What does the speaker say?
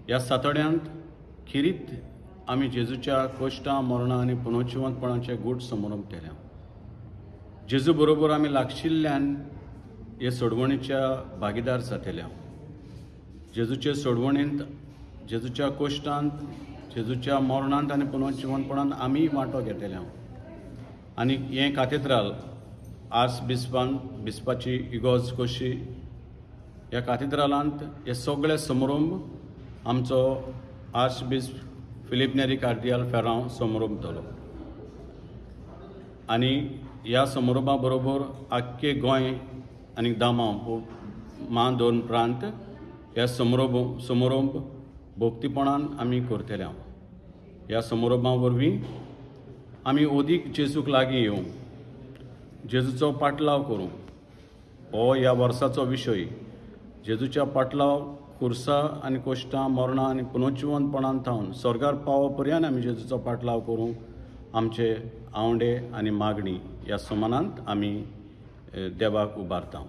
ह्या सातोड्यांत खिरीत आमी जेजूच्या कोश्टां मरणां आनी पुनर्जिवंतपणाचे गूढ समारंभ केल्या. जेजू बरोबर आमी लागशिल्ल्यान हे सोडवणीच्या भागीदार जातल्या. जेजूचे सोडवणींत, जेजूच्या कोश्टांत, जेजूच्या मरणांत आनी पुनर्जिवंतपणांत आमी वांटो घेतल्या. आनी हें काथेद्राल आर्स बिस्पाची इगोज कोशी ह्या काथेद्रालांत हे सगळे समारंभ आमचो आर्स बिस्प फिलीप नेरी कार्डियल फेरांव समारंभ जालो. आनी ह्या समारंभा बरोबर आख्खे गोंय आनी दामांव दोन प्रांत ह्या समारंभ भोक्तीपणान आमी करतल्या. ह्या समारंभा वरवीं आमी ओदीक जेजूक लागीं येवं, जेजूचो पाटलाव करूं. हो ह्या वर्साचो विशय. जेजूच्या पाटलाव खुर्सा आनी कोश्टां मरणां आनी पुनर्जिवंतपणांत थावन स्वर्गार पावो पर्यंत आमी जेजूचो पाटलाव करूं. आमचे आवंडे आनी मागणी ह्या समानांत आमी देवाक उबारता.